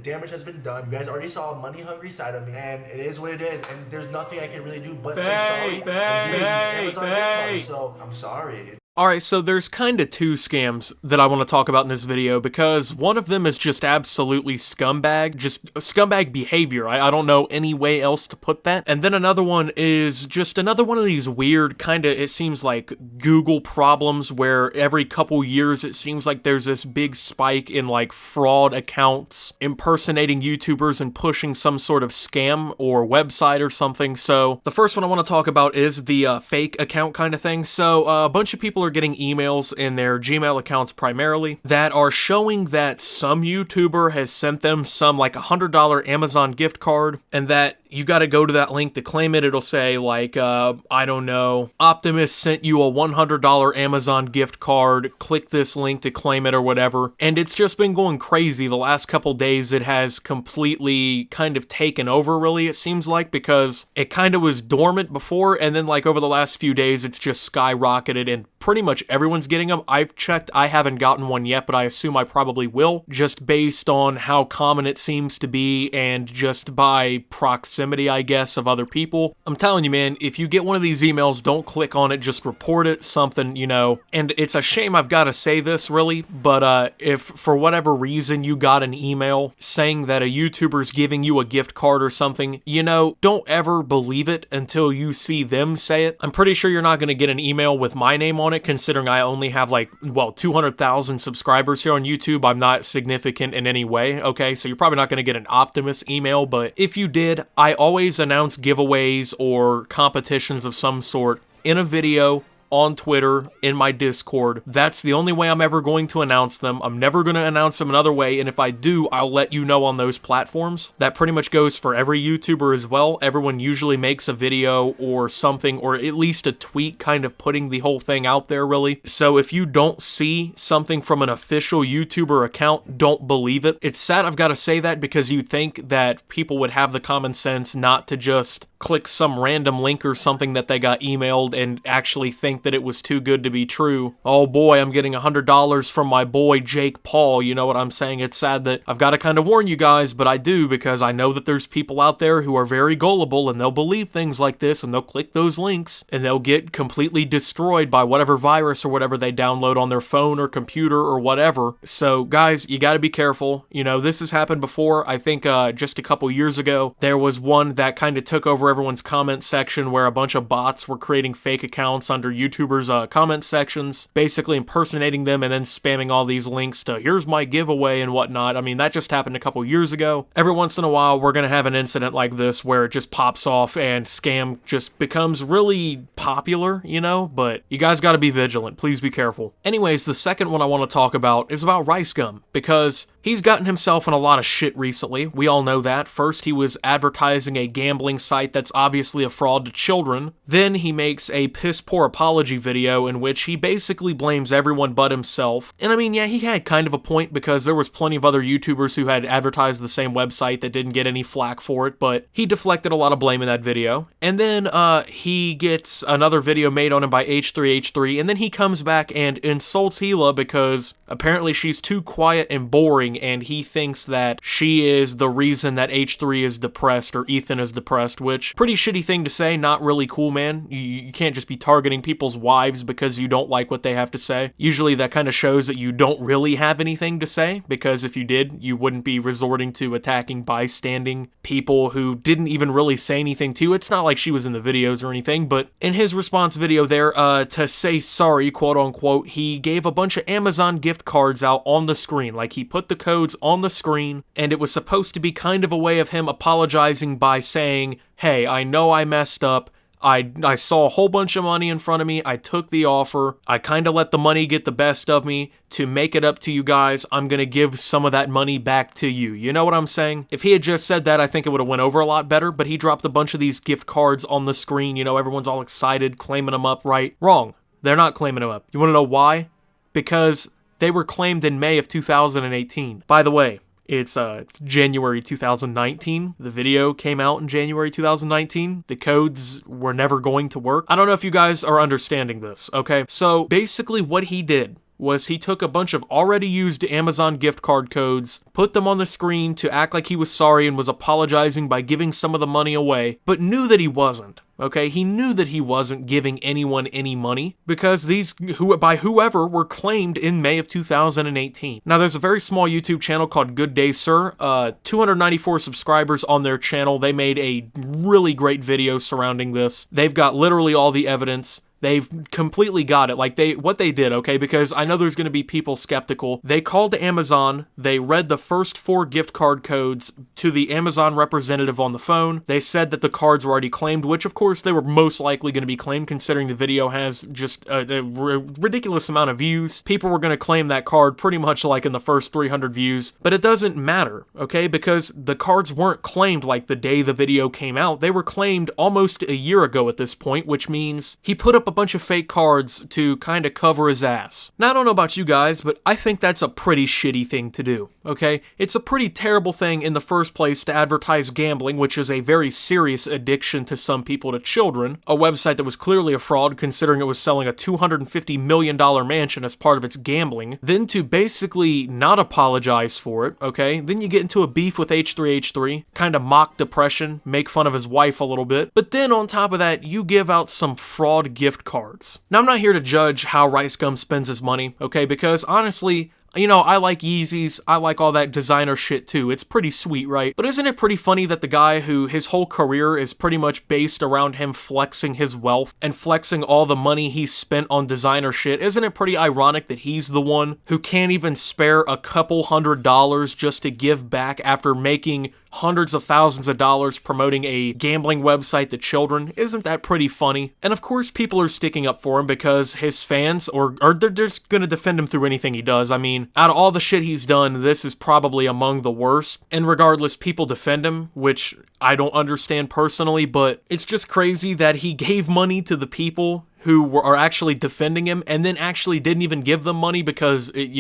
damage has been done. You guys already saw a money-hungry side of me, and it is what it is, and there's nothing I can really do but say sorry and give you these Amazon gift cards, so I'm sorry. Alright, so there's kinda two scams that I want to talk about in this video, because one of them is just absolutely scumbag, just scumbag behavior. I don't know any way else to put that. And then another one is just another one of these weird kinda, it seems like, Google problems where every couple years it seems like there's this big spike in like fraud accounts impersonating YouTubers and pushing some sort of scam or website or something. So the first one I want to talk about is the fake account kind of thing. So a bunch of people are getting emails in their Gmail accounts primarily that are showing that some YouTuber has sent them some like $100 Amazon gift card, and that you got to go to that link to claim it. It'll say like, I don't know, Optimus sent you a $100 Amazon gift card, click this link to claim it or whatever. And it's just been going crazy the last couple days. It has completely kind of taken over, really, it seems like, because it kind of was dormant before, and then like over the last few days it's just skyrocketed and pretty much everyone's getting them. I've checked, I haven't gotten one yet, but I assume I probably will, just based on how common it seems to be and just by proximity, I guess, of other people. I'm telling you, man, if you get one of these emails, don't click on it, just report it, something, you know. And it's a shame I've got to say this, really, but if for whatever reason you got an email saying that a YouTuber's giving you a gift card or something, you know, don't ever believe it until you see them say it. I'm pretty sure you're not going to get an email with my name on it, considering I only have like, well, 200,000 subscribers here on YouTube. I'm not significant in any way, okay? So you're probably not going to get an Optimus email, but if you did, I always announce giveaways or competitions of some sort in a video, on Twitter, in my Discord. That's the only way I'm ever going to announce them. I'm never going to announce them another way, and if I do, I'll let you know on those platforms. That pretty much goes for every YouTuber as well. Everyone usually makes a video or something, or at least a tweet kind of putting the whole thing out there, really. So if you don't see something from an official YouTuber account, don't believe it. It's sad I've got to say that, because you think that people would have the common sense not to just click some random link or something that they got emailed and actually think that it was too good to be true. Oh boy, I'm getting $100 from my boy Jake Paul, you know what I'm saying? It's sad that I've got to kind of warn you guys, but I do, because I know that there's people out there who are very gullible and they'll believe things like this and they'll click those links and they'll get completely destroyed by whatever virus or whatever they download on their phone or computer or whatever. So guys, you got to be careful. You know, this has happened before. I think just a couple years ago, there was one that kind of took over everyone's comment section where a bunch of bots were creating fake accounts under YouTubers' comment sections, basically impersonating them and then spamming all these links to here's my giveaway and whatnot. I mean, that just happened a couple years ago. Every once in a while, we're going to have an incident like this where it just pops off and scam just becomes really popular, you know, but you guys got to be vigilant. Please be careful. Anyways, the second one I want to talk about is about RiceGum, because he's gotten himself in a lot of shit recently. We all know that. First, he was advertising a gambling site that's obviously a fraud to children. Then he makes a piss-poor apology video in which he basically blames everyone but himself. And I mean, yeah, he had kind of a point, because there was plenty of other YouTubers who had advertised the same website that didn't get any flack for it, but he deflected a lot of blame in that video. And then he gets another video made on him by H3H3, and then he comes back and insults Hila because apparently she's too quiet and boring, and he thinks that she is the reason that H3 is depressed or Ethan is depressed, which pretty shitty thing to say, not really cool, man. You can't just be targeting people's wives because you don't like what they have to say. Usually that kind of shows that you don't really have anything to say, because if you did, you wouldn't be resorting to attacking bystanding people who didn't even really say anything to you. It's not like she was in the videos or anything, but in his response video there, to say sorry, quote unquote, he gave a bunch of Amazon gift cards out on the screen. Like, he put the codes on the screen, and it was supposed to be kind of a way of him apologizing by saying, hey, I know I messed up. I saw a whole bunch of money in front of me. I took the offer. I kind of let the money get the best of me. To make it up to you guys, I'm going to give some of that money back to you. You know what I'm saying? If he had just said that, I think it would have went over a lot better, but he dropped a bunch of these gift cards on the screen. You know, everyone's all excited, claiming them up, right? Wrong. They're not claiming them up. You want to know why? Because they were claimed in May of 2018. By the way, it's January 2019. The video came out in January 2019. The codes were never going to work. I don't know if you guys are understanding this, okay? So basically what he did was he took a bunch of already used Amazon gift card codes, put them on the screen to act like he was sorry and was apologizing by giving some of the money away, but knew that he wasn't. Okay, he knew that he wasn't giving anyone any money because these, by whoever, were claimed in May of 2018. Now, there's a very small YouTube channel called Good Day Sir, 294 subscribers on their channel. They made a really great video surrounding this. They've got literally all the evidence. They've completely got it. Like, what they did, okay, because I know there's going to be people skeptical. They called Amazon, they read the first 4 gift card codes to the Amazon representative on the phone. They said that the cards were already claimed, which of course they were most likely going to be claimed considering the video has just a ridiculous amount of views. People were going to claim that card pretty much like in the first 300 views, but it doesn't matter, okay, because the cards weren't claimed like the day the video came out. They were claimed almost a year ago at this point, which means he put up a bunch of fake cards to kind of cover his ass. Now, I don't know about you guys, but I think that's a pretty shitty thing to do, okay? It's a pretty terrible thing in the first place to advertise gambling, which is a very serious addiction to some people, to children, a website that was clearly a fraud considering it was selling a $250 million mansion as part of its gambling, then to basically not apologize for it, okay? Then you get into a beef with H3H3, kind of mock depression, make fun of his wife a little bit, but then on top of that, you give out some fraud gift cards. Now, I'm not here to judge how RiceGum spends his money, okay, because honestly, you know, I like Yeezys, I like all that designer shit too, it's pretty sweet, right? But isn't it pretty funny that the guy who his whole career is pretty much based around him flexing his wealth and flexing all the money he's spent on designer shit, isn't it pretty ironic that he's the one who can't even spare a couple $100 just to give back after making hundreds of thousands of dollars promoting a gambling website to children? Isn't that pretty funny? And of course people are sticking up for him because his fans, or they're just gonna defend him through anything he does. I mean, out of all the shit he's done, this is probably among the worst. And regardless, people defend him, which I don't understand personally, but it's just crazy that he gave money to the people who are actually defending him and then actually didn't even give them money because it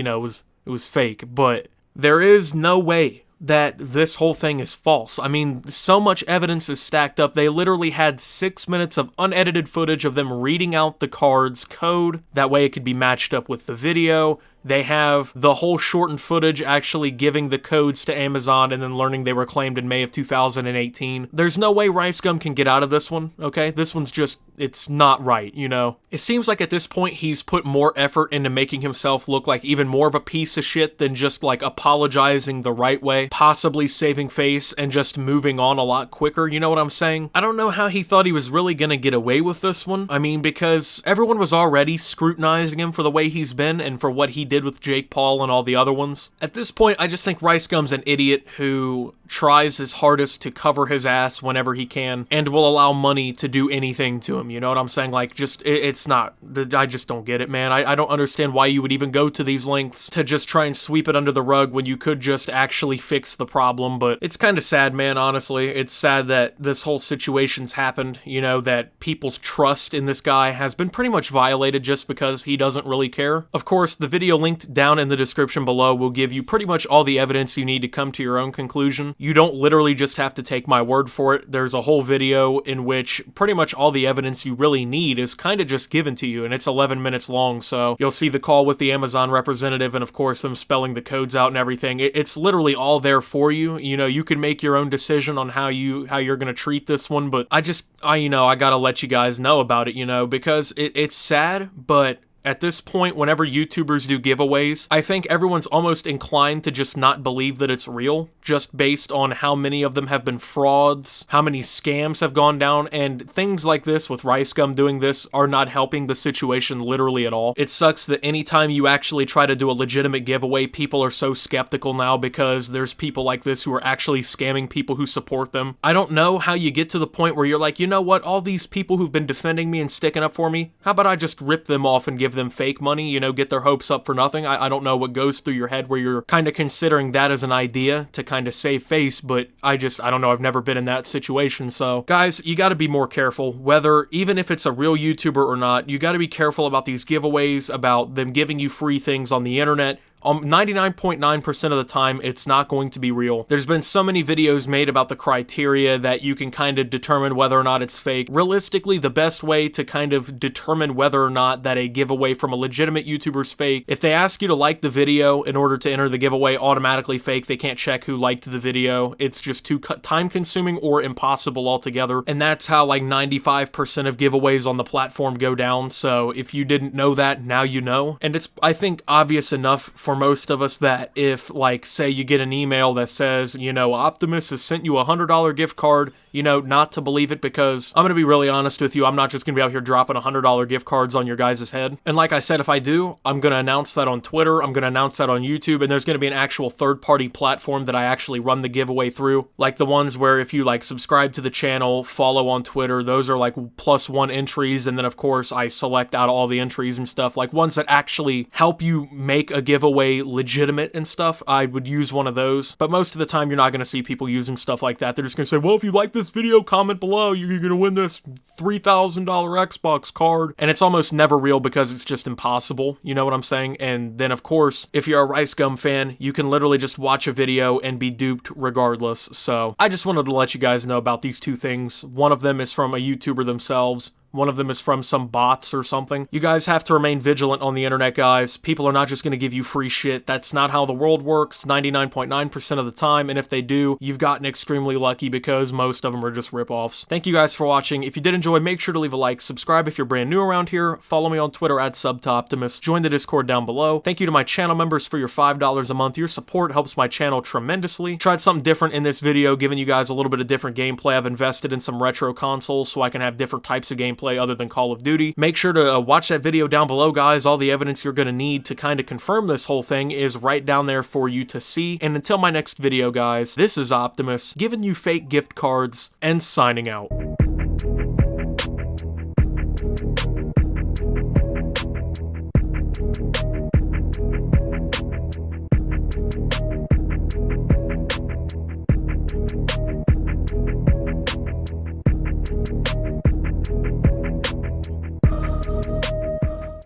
was fake. But there is no way that this whole thing is false. I mean, so much evidence is stacked up. They literally had 6 minutes of unedited footage of them reading out the card's code. That way it could be matched up with the video. They have the whole shortened footage actually giving the codes to Amazon and then learning they were claimed in May of 2018. There's no way RiceGum can get out of this one, okay? This one's just, it's not right, you know? It seems like at this point he's put more effort into making himself look like even more of a piece of shit than just like apologizing the right way, possibly saving face and just moving on a lot quicker, you know what I'm saying? I don't know how he thought he was really gonna get away with this one. I mean, because everyone was already scrutinizing him for the way he's been and for what he did with Jake Paul and all the other ones. At this point, I just think RiceGum's an idiot who tries his hardest to cover his ass whenever he can and will allow money to do anything to him, you know what I'm saying? Like, just, it's not, I just don't get it, man. I don't understand why you would even go to these lengths to just try and sweep it under the rug when you could just actually fix the problem, but it's kind of sad, man, honestly. It's sad that this whole situation's happened, you know, that people's trust in this guy has been pretty much violated just because he doesn't really care. Of course, the video linked down in the description below will give you pretty much all the evidence you need to come to your own conclusion. You don't literally just have to take my word for it. There's a whole video in which pretty much all the evidence you really need is kind of just given to you, and it's 11 minutes long, so you'll see the call with the Amazon representative and of course them spelling the codes out and everything. It's literally all there for you. You know, you can make your own decision on how you're gonna treat this one, but I gotta let you guys know about it, you know, because it's sad, but at this point, whenever YouTubers do giveaways, I think everyone's almost inclined to just not believe that it's real, just based on how many of them have been frauds, how many scams have gone down, and things like this with RiceGum doing this are not helping the situation literally at all. It sucks that anytime you actually try to do a legitimate giveaway, people are so skeptical now because there's people like this who are actually scamming people who support them. I don't know how you get to the point where you're like, you know what, all these people who've been defending me and sticking up for me, how about I just rip them off and give them fake money, you know, get their hopes up for nothing. I don't know what goes through your head where you're kind of considering that as an idea to kind of save face, but I don't know, I've never been in that situation. So guys, you got to be more careful, whether, even if it's a real YouTuber or not, you got to be careful about these giveaways, about them giving you free things on the internet, 99.9% of the time, it's not going to be real. There's been so many videos made about the criteria that you can kind of determine whether or not it's fake. Realistically, the best way to kind of determine whether or not that a giveaway from a legitimate YouTuber is fake, if they ask you to like the video in order to enter the giveaway, automatically fake. They can't check who liked the video. It's just too time-consuming or impossible altogether. And that's how like 95% of giveaways on the platform go down. So if you didn't know that, now you know. And it's, I think, obvious enough for most of us that if, like, say you get an email that says, you know, Optimus has sent you a $100 gift card, you know, not to believe it, because I'm going to be really honest with you, I'm not just going to be out here dropping $100 gift cards on your guys' head. And like I said, if I do, I'm going to announce that on Twitter, I'm going to announce that on YouTube, and there's going to be an actual third-party platform that I actually run the giveaway through. Like the ones where if you like subscribe to the channel, follow on Twitter, those are like +1 entries, and then of course I select out all the entries and stuff, like ones that actually help you make a giveaway legitimate and stuff. I would use one of those, but most of the time you're not going to see people using stuff like that. They're just going to say, well, if you like this video, comment below, you're going to win this $3,000 Xbox card, and it's almost never real because it's just impossible, you know what I'm saying? And then of course, if you're a RiceGum fan, you can literally just watch a video and be duped regardless. So I just wanted to let you guys know about these two things. One of them is from a YouTuber themselves. One of them is from some bots or something. You guys have to remain vigilant on the internet, guys. People are not just going to give you free shit. That's not how the world works 99.9% of the time, and if they do, you've gotten extremely lucky because most of them are just ripoffs. Thank you guys for watching. If you did enjoy, make sure to leave a like, subscribe if you're brand new around here, follow me on Twitter @SubToOptimus, join the Discord down below. Thank you to my channel members for your $5 a month. Your support helps my channel tremendously. Tried something different in this video, giving you guys a little bit of different gameplay. I've invested in some retro consoles so I can have different types of gameplay other than Call of Duty. Make sure to watch that video down below, guys. All the evidence you're going to need to kind of confirm this whole thing is right down there for you to see. And until my next video, guys, this is Optimus, giving you fake gift cards and signing out.